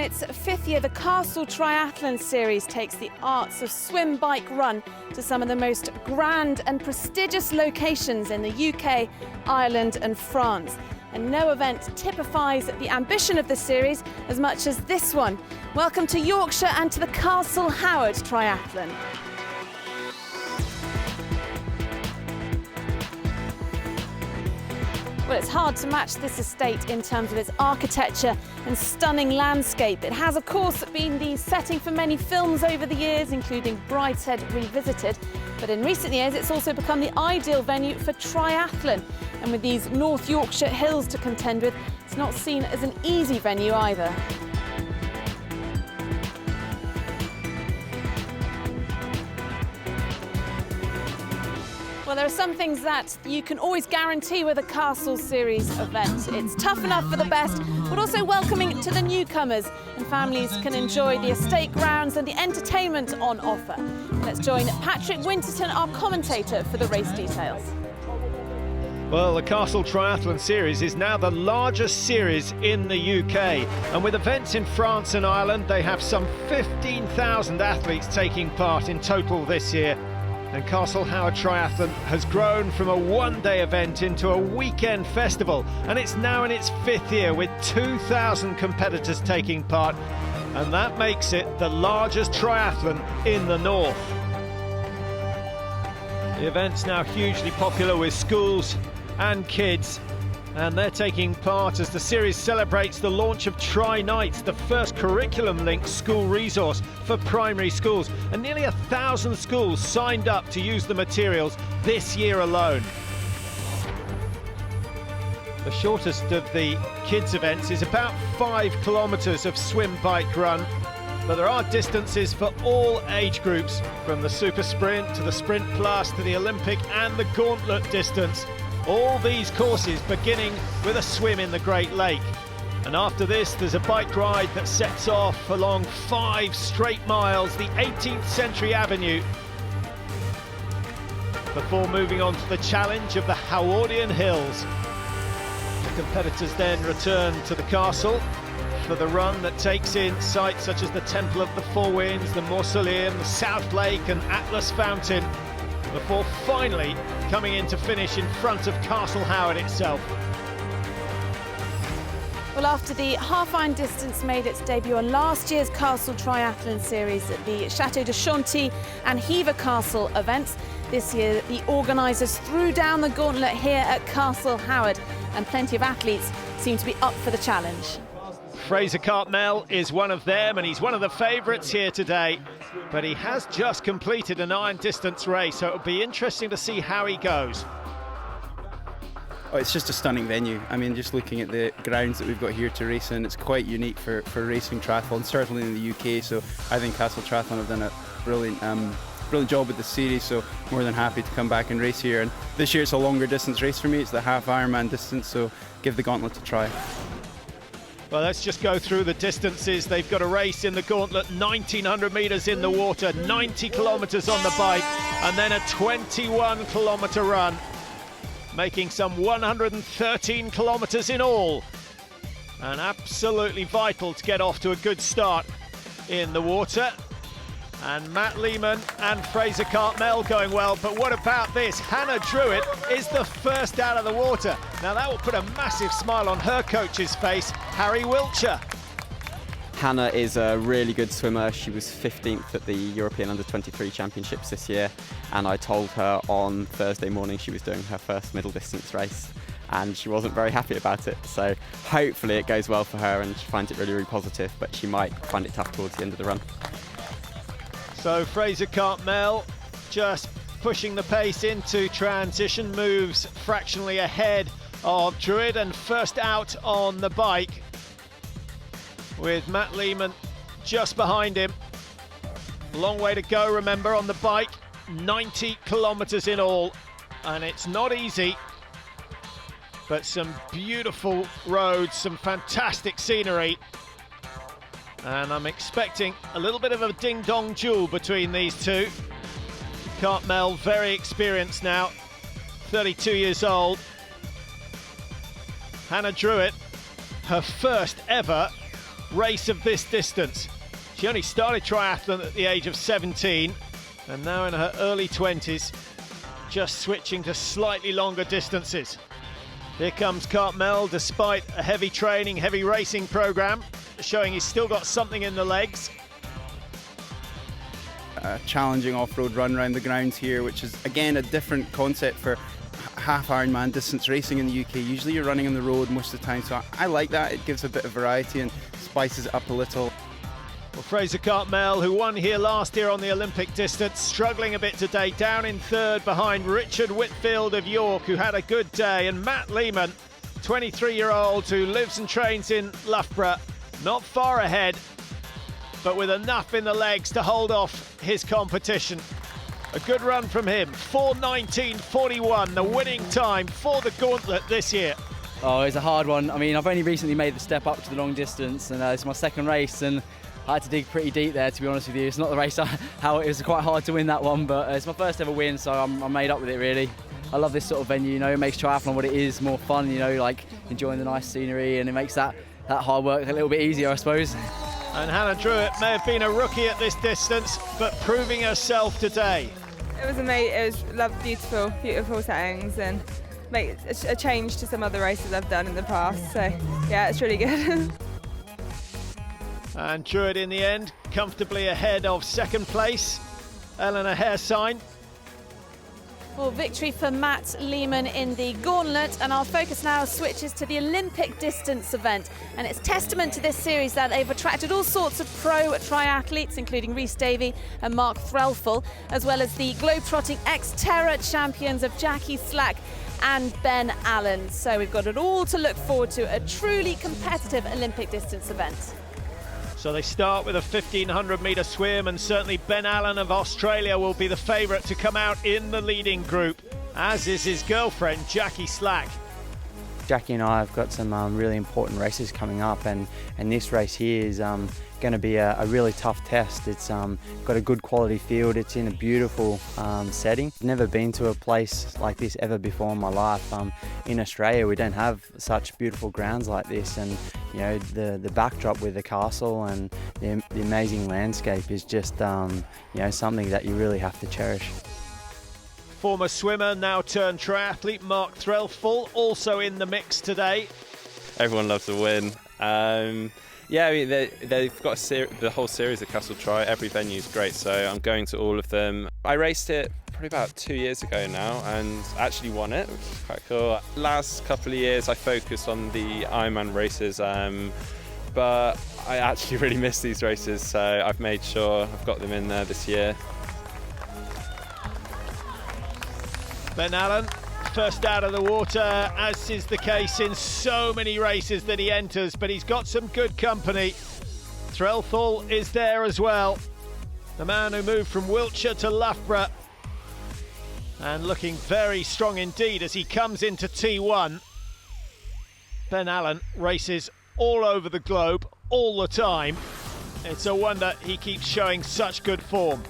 its 5th year, the Castle Triathlon Series takes the arts of swim, bike, run to some of the most grand and prestigious locations in the UK, Ireland and France. And no event typifies the ambition of the series as much as this one. Welcome to Yorkshire and to the Castle Howard Triathlon. Well, it's hard to match this estate in terms of its architecture and stunning landscape. It has, of course, been the setting for many films over the years, including Brideshead Revisited. But in recent years, it's also become the ideal venue for triathlon. And with these North Yorkshire hills to contend with, it's not seen as an easy venue either. Well, there are some things that you can always guarantee with a Castle Series event. It's tough enough for the best, but also welcoming to the newcomers, and families can enjoy the estate grounds and the entertainment on offer. Let's join Patrick Winterton, our commentator, for the race details. Well, the Castle Triathlon Series is now the largest series in the UK, and with events in France and Ireland, they have some 15,000 athletes taking part in total this year. And Castle Howard Triathlon has grown from a one-day event into a weekend festival, and it's now in its 5th year with 2,000 competitors taking part, and that makes it the largest triathlon in the north. The event's now hugely popular with schools and kids, and they're taking part as the series celebrates the launch of Tri Nights, the first curriculum-linked school resource for primary schools, and nearly 1,000 schools signed up to use the materials this year alone. The shortest of the kids' events is about 5 kilometres of swim, bike, run, but there are distances for all age groups, from the super sprint to the sprint plus to the Olympic and the gauntlet distance. All these courses beginning with a swim in the Great Lake. And after this, there's a bike ride that sets off along 5 straight miles, the 18th Century Avenue, before moving on to the challenge of the Howardian Hills. The competitors then return to the castle for the run that takes in sites such as the Temple of the Four Winds, the Mausoleum, the South Lake and Atlas Fountain, before finally coming in to finish in front of Castle Howard itself. Well, after the half-iron distance made its debut on last year's Castle Triathlon Series at the Château de Chantilly and Hever Castle events, this year the organisers threw down the gauntlet here at Castle Howard, and plenty of athletes seem to be up for the challenge. Fraser Cartmel is one of them, and he's one of the favourites here today, but he has just completed an iron distance race, so it'll be interesting to see how he goes. Oh, it's just a stunning venue. I mean, just looking at the grounds that we've got here to race in, it's quite unique for racing triathlon, certainly in the UK, so I think Castle Triathlon have done a brilliant job with the series, so more than happy to come back and race here. And this year it's a longer distance race for me, it's the half Ironman distance, so give the gauntlet a try. Well, let's just go through the distances. They've got a race in the gauntlet, 1,900 metres in the water, 90 kilometres on the bike, and then a 21-kilometre run, making some 113 kilometres in all. And absolutely vital to get off to a good start in the water. And Matt Lehman and Fraser Cartmel going well, but what about this? Hannah Druitt is the first out of the water. Now that will put a massive smile on her coach's face, Harry Wiltshire. Hannah is a really good swimmer. She was 15th at the European Under-23 Championships this year, and I told her on Thursday morning she was doing her first middle distance race, and she wasn't very happy about it. So hopefully it goes well for her and she finds it really, really positive, but she might find it tough towards the end of the run. So Fraser Cartmel just pushing the pace into transition, moves fractionally ahead of Druitt, and first out on the bike with Matt Lehman just behind him. Long way to go, remember, on the bike, 90 kilometres in all, and it's not easy, but some beautiful roads, some fantastic scenery. And I'm expecting a little bit of a ding-dong duel between these two. Cartmel, very experienced now, 32 years old. Hannah Druitt, her first ever race of this distance. She only started triathlon at the age of 17 and now in her early 20s, just switching to slightly longer distances. Here comes Cartmel, despite a heavy training, heavy racing program, showing he's still got something in the legs. A challenging off-road run around the grounds here, which is again a different concept for half Ironman distance racing in the UK. Usually you're running on the road most of the time, so I like that. It gives a bit of variety and spices it up a little. Well, Fraser Cartmel, who won here last year on the Olympic distance, struggling a bit today, down in third behind Richard Whitfield of York, who had a good day, and Matt Lehman, 23-year-old who lives and trains in Loughborough, not far ahead, but with enough in the legs to hold off his competition. A good run from him, 4:19.41, the winning time for the gauntlet this year. Oh, it's a hard one. I mean, I've only recently made the step up to the long distance, and it's my second race, and I had to dig pretty deep there, to be honest with you. It's not the race how it was quite hard to win that one, but it's my first ever win, so I'm made up with it, really. I love this sort of venue, you know, it makes triathlon what it is, more fun, you know, like enjoying the nice scenery, and it makes that hard work a little bit easier, I suppose. And Hannah Druitt may have been a rookie at this distance, but proving herself today. It was amazing. It was beautiful, beautiful settings, and make a change to some other races I've done in the past. So yeah, it's really good. And Druitt in the end, comfortably ahead of second place. Eleanor Hairsign. Well, victory for Matt Lehman in the gauntlet, and our focus now switches to the Olympic distance event. And it's testament to this series that they've attracted all sorts of pro triathletes, including Rhys Davey and Mark Threlfall, as well as the globetrotting ex-Terra champions of Jackie Slack and Burne Allen. So we've got it all to look forward to, a truly competitive Olympic distance event. So they start with a 1,500 metre swim, and certainly Burne Allen of Australia will be the favourite to come out in the leading group, as is his girlfriend, Jackie Slack. Jackie and I have got some really important races coming up, and this race here is going to be a really tough test. It's got a good quality field, it's in a beautiful setting. I've never been to a place like this ever before in my life. In Australia we don't have such beautiful grounds like this, and you know, the backdrop with the castle and the amazing landscape is just you know, something that you really have to cherish. Former swimmer, now turned triathlete, Mark Threlfall, also in the mix today. Everyone loves a win. Yeah, I mean, they've got the whole series of Castle Tri. Every venue is great, so I'm going to all of them. I raced it probably about 2 years ago now and actually won it, which is quite cool. Last couple of years I focused on the Ironman races, but I actually really miss these races, so I've made sure I've got them in there this year. Burne Allen, first out of the water, as is the case in so many races that he enters, but he's got some good company. Threlfall is there as well, the man who moved from Wiltshire to Loughborough, and looking very strong indeed as he comes into T1. Burne Allen races all over the globe, all the time. It's a wonder he keeps showing such good form.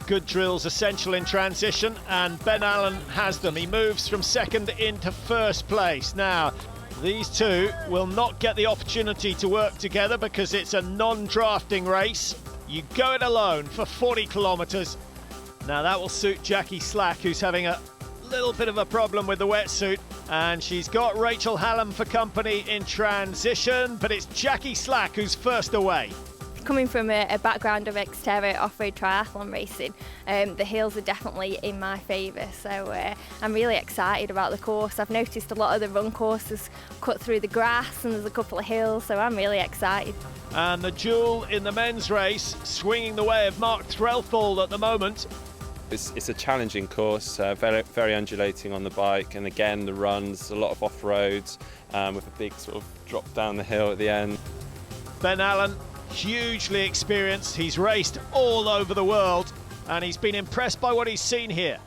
Good drills essential in transition, and Burne Allen has them. He moves from second into first place. Now, these two will not get the opportunity to work together because it's a non-drafting race. You go it alone for 40 kilometres. Now that will suit Jackie Slack, who's having a little bit of a problem with the wetsuit, and she's got Rachel Hallam for company in transition, but it's Jackie Slack who's first away. Coming from a background of Xterra off-road triathlon racing, the hills are definitely in my favour, so I'm really excited about the course. I've noticed a lot of the run courses cut through the grass and there's a couple of hills, so I'm really excited. And the jewel in the men's race, swinging the way of Mark Threlfall at the moment. It's a challenging course, very, very undulating on the bike, and again the runs, a lot of off-roads with a big sort of drop down the hill at the end. Burne Allen, hugely experienced, he's raced all over the world and he's been impressed by what he's seen here.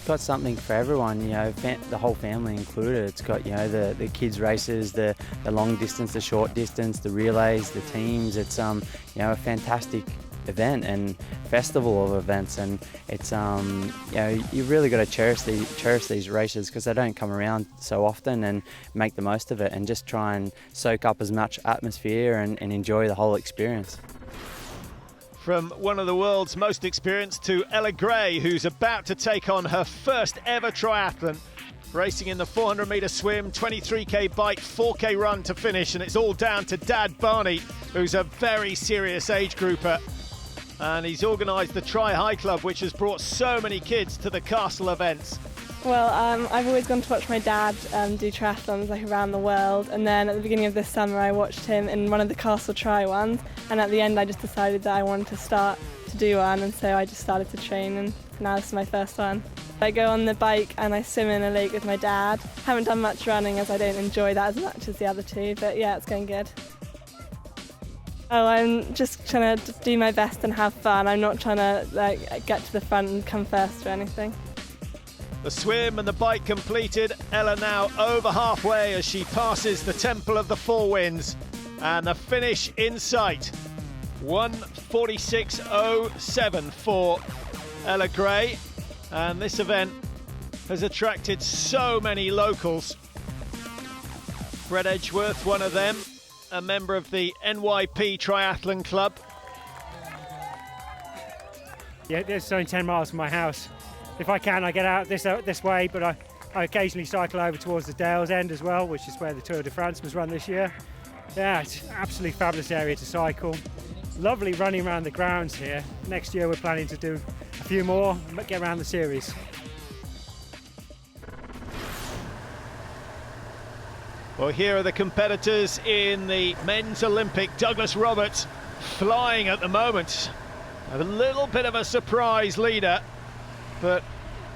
Got something for everyone, you know, the whole family included. It's got, you know, the kids races, the long distance, the short distance, the relays, the teams. It's you know, a fantastic event and festival of events, and it's you really got to cherish these races because they don't come around so often, and make the most of it and just try and soak up as much atmosphere and enjoy the whole experience. From one of the world's most experienced to Ella Gray, who's about to take on her first ever triathlon, racing in the 400-metre swim, 23k bike, 4k run to finish, and it's all down to Dad Barney, who's a very serious age grouper, and he's organised the Tri-High Club, which has brought so many kids to the Castle events. Well, I've always gone to watch my dad do triathlons like around the world, and then at the beginning of this summer I watched him in one of the Castle Tri ones, and at the end I just decided that I wanted to start to do one, and so I just started to train, and now this is my first one. I go on the bike and I swim in a lake with my dad. Haven't done much running as I don't enjoy that as much as the other two, but yeah, it's going good. Oh, I'm just trying to do my best and have fun. I'm not trying to get to the front and come first or anything. The swim and the bike completed. Ella now over halfway as she passes the Temple of the Four Winds, and the finish in sight. 1:46.07 for Ella Gray, and this event has attracted so many locals. Brett Edgeworth, one of them, a member of the NYP Triathlon Club. Yeah, it's only 10 miles from my house. If I can, I get out this way, but I occasionally cycle over towards the Dales End as well, which is where the Tour de France was run this year. Yeah, it's an absolutely fabulous area to cycle. Lovely running around the grounds here. Next year we're planning to do a few more and get around the series. Well, here are the competitors in the men's Olympic. Douglas Roberts flying at the moment. A little bit of a surprise leader, but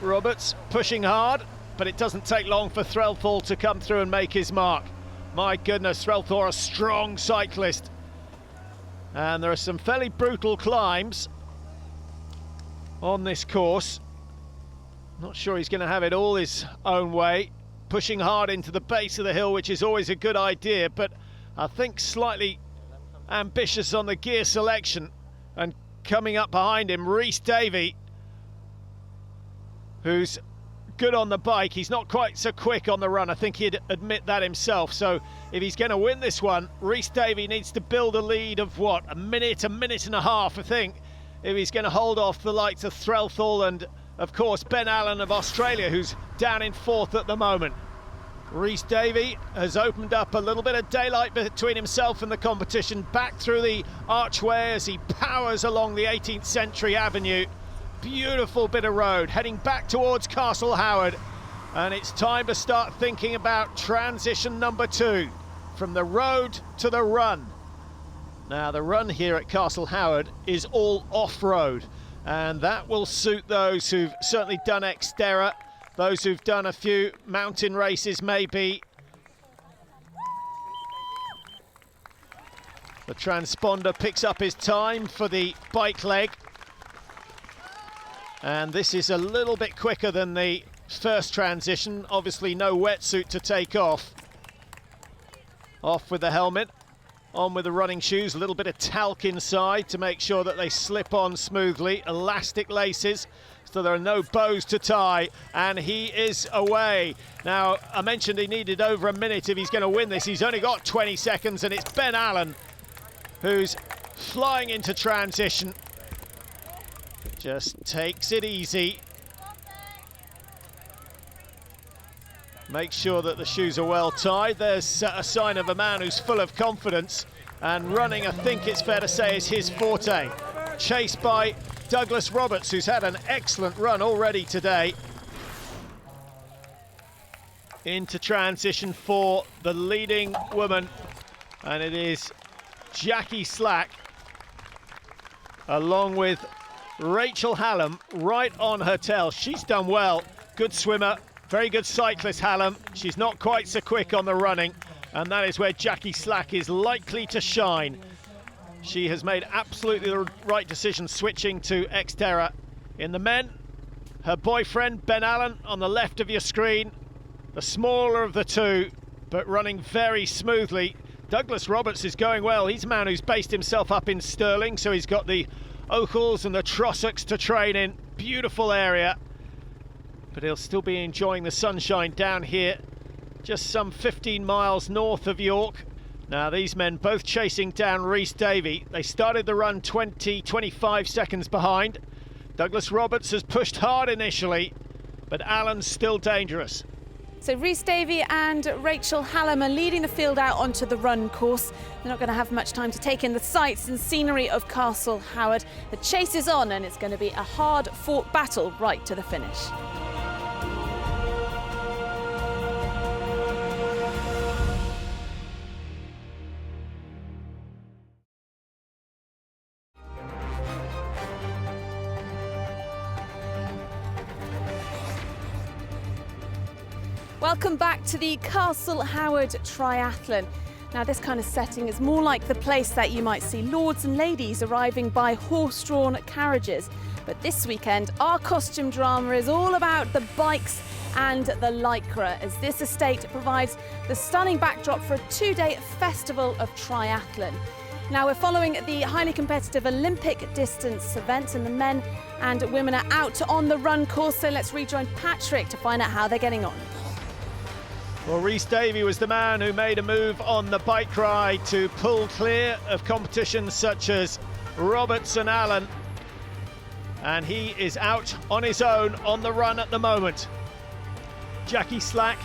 Roberts pushing hard, but it doesn't take long for Threlfall to come through and make his mark. My goodness, Threlfall, a strong cyclist. And there are some fairly brutal climbs on this course. Not sure he's going to have it all his own way. Pushing hard into the base of the hill, which is always a good idea, but I think slightly ambitious on the gear selection. And coming up behind him, Rhys Davey, who's good on the bike. He's not quite so quick on the run. I think he'd admit that himself. So if he's going to win this one, Rhys Davey needs to build a lead of what, a minute and a half, I think, if he's going to hold off the likes of Threlfall and, of course, Burne Allen of Australia, who's down in fourth at the moment. Rhys Davey has opened up a little bit of daylight between himself and the competition, back through the archway as he powers along the 18th Century Avenue. Beautiful bit of road heading back towards Castle Howard, and it's time to start thinking about transition number 2, from the road to the run. Now, the run here at Castle Howard is all off-road, and that will suit those who've certainly done Xterra, those who've done a few mountain races maybe. The transponder picks up his time for the bike leg. And this is a little bit quicker than the first transition. Obviously no wetsuit to take off. Off with the helmet, on with the running shoes, a little bit of talc inside to make sure that they slip on smoothly. Elastic laces, so there are no bows to tie, and he is away. Now, I mentioned he needed over a minute if he's going to win this. He's only got 20 seconds, and it's Burne Allen who's flying into transition. Just takes it easy. Make sure that the shoes are well tied. There's a sign of a man who's full of confidence, and running, I think it's fair to say, is his forte. Chased by Douglas Roberts, who's had an excellent run already today. Into transition for the leading woman, and it is Jackie Slack, along with Rachel Hallam right on her tail. She's done well. Good swimmer, very good cyclist, Hallam. She's not quite so quick on the running, and that is where Jackie Slack is likely to shine. She has made absolutely the right decision switching to Xterra. In the men, her boyfriend Burne Allen on the left of your screen, the smaller of the two, but running very smoothly. Douglas Roberts is going well. He's a man who's based himself up in Stirling, so he's got the Ochels and the Trossachs to train in. Beautiful area. But he'll still be enjoying the sunshine down here, just some 15 miles north of York. Now these men both chasing down Rhys Davey. They started the run 25 seconds behind. Douglas Roberts has pushed hard initially, but Allen's still dangerous. So Rhys Davey and Rachel Hallam are leading the field out onto the run course. They're not going to have much time to take in the sights and scenery of Castle Howard. The chase is on, and it's going to be a hard-fought battle right to the finish. Welcome back to the Castle Howard Triathlon. Now this kind of setting is more like the place that you might see lords and ladies arriving by horse-drawn carriages. But this weekend, our costume drama is all about the bikes and the lycra, as this estate provides the stunning backdrop for a two-day festival of triathlon. Now we're following the highly competitive Olympic distance event, and the men and women are out on the run course, so let's rejoin Patrick to find out how they're getting on. Well, Rhys Davey was the man who made a move on the bike ride to pull clear of competitions such as Roberts and Allen. And he is out on his own on the run at the moment. Jackie Slack,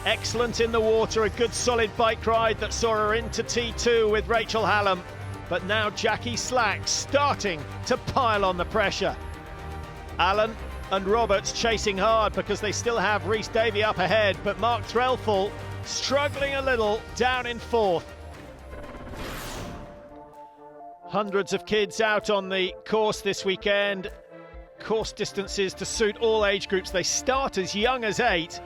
excellent in the water, a good solid bike ride that saw her into T2 with Rachel Hallam. But now Jackie Slack starting to pile on the pressure. Allen and Roberts chasing hard because they still have Rhys Davey up ahead, but Mark Threlfall struggling a little down in fourth. Hundreds of kids out on the course this weekend. Course distances to suit all age groups. They start as young as 8,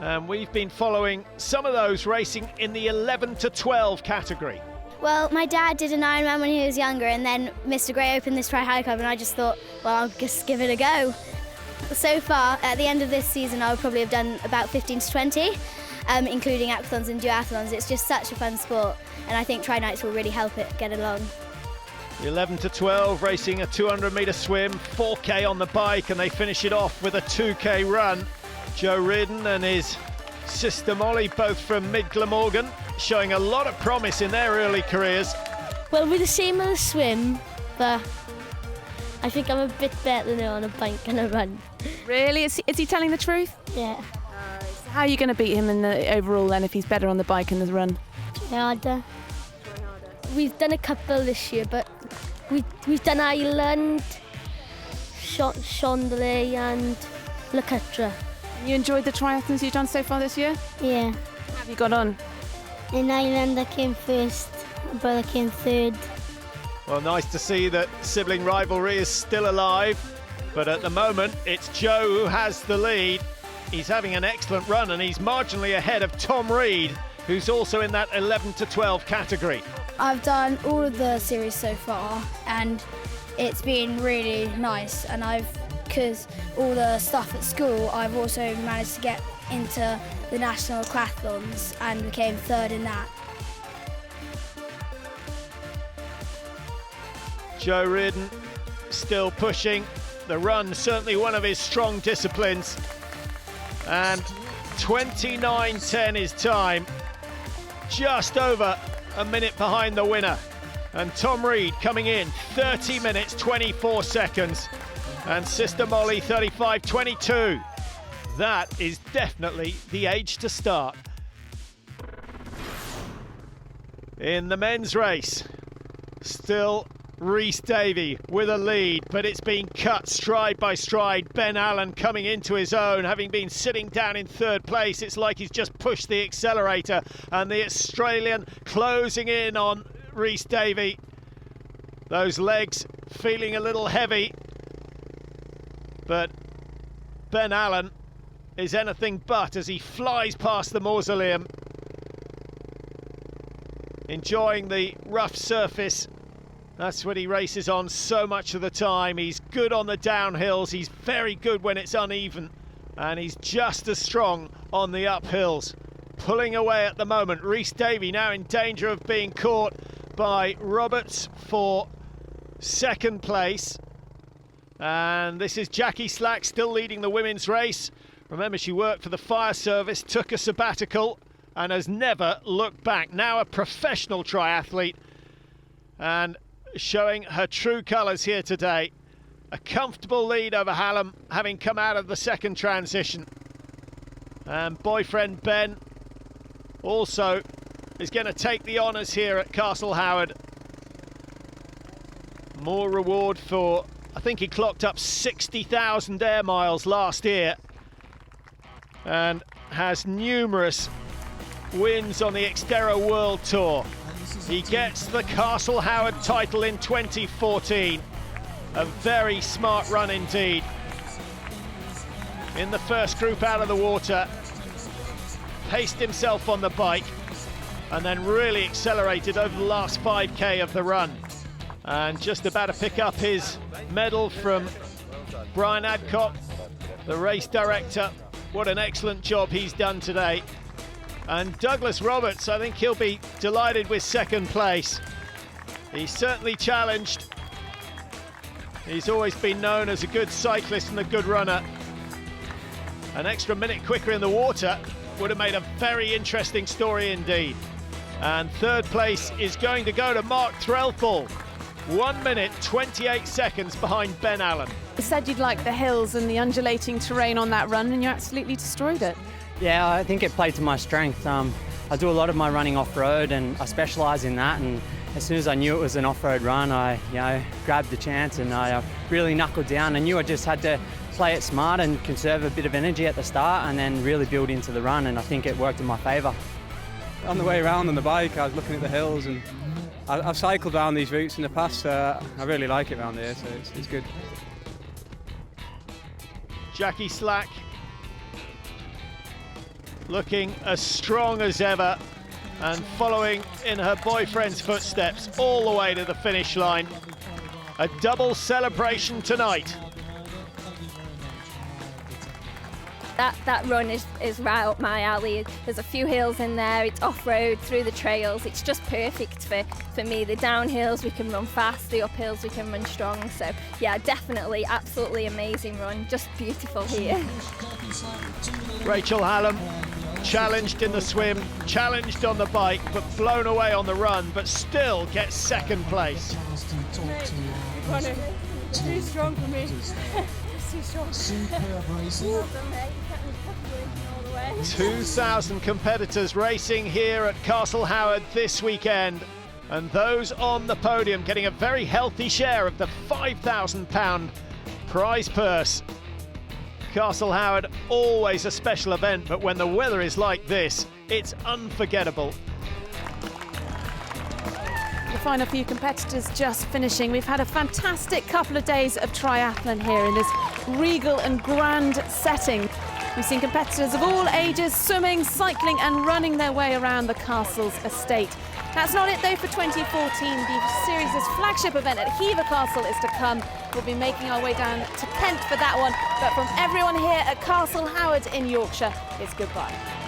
and we've been following some of those racing in the 11 to 12 category. Well, my dad did an Ironman when he was younger, and then Mr. Gray opened this Tri-High Club, and I just thought, well, I'll just give it a go. So far, at the end of this season, I would probably have done about 15 to 20, including aquathons and duathlons. It's just such a fun sport, and I think Tri-Nights will really help it get along. The 11 to 12 racing a 200-metre swim, 4K on the bike, and they finish it off with a 2K run. Joe Reardon and his sister Molly, both from Mid Glamorgan, showing a lot of promise in their early careers. Well, we're the same on the swim, but I think I'm a bit better than her on a bike and a run. Really? Is he telling the truth? Yeah. How are you going to beat him in the overall then if he's better on the bike and the run? Try harder. We've done a couple this year, but we've done Ireland, Chandelier and Lacutra. You enjoyed the triathlons you've done so far this year? Yeah. How have you got on? In Ireland I came first, my brother came third. Well, nice to see that sibling rivalry is still alive, but at the moment it's Joe who has the lead. He's having an excellent run, and he's marginally ahead of Tom Reed, who's also in that 11 to 12 category. I've done all of the series so far, and it's been really nice, and because all the stuff at school, I've also managed to get into the national aquathlons and became third in that. Joe Reardon still pushing. The run certainly one of his strong disciplines. And 29:10 is time. Just over a minute behind the winner. And Tom Reed coming in 30 minutes 24 seconds. And Sister Molly 35:22. That is definitely the age to start. In the men's race, still Rhys Davey with a lead, but it's been cut stride by stride. Ben Allen coming into his own, having been sitting down in third place. It's like he's just pushed the accelerator, and the Australian closing in on Rhys Davey. Those legs feeling a little heavy, but Ben Allen is anything but as he flies past the mausoleum, enjoying the rough surface. That's what he races on so much of the time. He's good on the downhills, he's very good when it's uneven, and he's just as strong on the uphills. Pulling away at the moment. Rhys Davey now in danger of being caught by Roberts for second place. And this is Jackie Slack still leading the women's race. Remember, she worked for the fire service, took a sabbatical, and has never looked back. Now a professional triathlete and showing her true colours here today. A comfortable lead over Hallam, having come out of the second transition. And boyfriend Ben also is going to take the honours here at Castle Howard. More reward for, I think he clocked up 60,000 air miles last year and has numerous wins on the Xterra World Tour. He gets the Castle Howard title in 2014. A very smart run indeed. In the first group out of the water, paced himself on the bike and then really accelerated over the last 5k of the run. And just about to pick up his medal from Brian Adcock, the race director. What an excellent job he's done today. And Douglas Roberts, I think he'll be delighted with second place. He's certainly challenged. He's always been known as a good cyclist and a good runner. An extra minute quicker in the water would have made a very interesting story indeed. And third place is going to go to Mark Threlfall. 1 minute, 28 seconds behind Ben Allen. You said you'd like the hills and the undulating terrain on that run, and you absolutely destroyed it. Yeah, I think it played to my strength. I do a lot of my running off-road and I specialise in that, and as soon as I knew it was an off-road run, I grabbed the chance and I really knuckled down. I knew I just had to play it smart and conserve a bit of energy at the start and then really build into the run, and I think it worked in my favour. On the way around on the bike, I was looking at the hills, and I've cycled down these routes in the past. I really like it around here, so it's good. Jackie Slack looking as strong as ever and following in her boyfriend's footsteps all the way to the finish line. A double celebration tonight. That run is right up my alley. There's a few hills in there, it's off-road, through the trails. It's just perfect for me. The downhills we can run fast, the uphills we can run strong. So yeah, definitely, absolutely amazing run. Just beautiful here. Rachel Hallam, challenged in the swim, challenged on the bike, but blown away on the run, but still gets second place. Too strong for me. 2,000 competitors racing here at Castle Howard this weekend, and those on the podium getting a very healthy share of the £5,000 prize purse. Castle Howard, always a special event, but when the weather is like this, it's unforgettable. The final few competitors just finishing. We've had a fantastic couple of days of triathlon here in this regal and grand setting. We've seen competitors of all ages swimming, cycling and running their way around the castle's estate. That's not it though for 2014. The series' flagship event at Hever Castle is to come. We'll be making our way down to Kent for that one. But from everyone here at Castle Howard in Yorkshire, it's goodbye.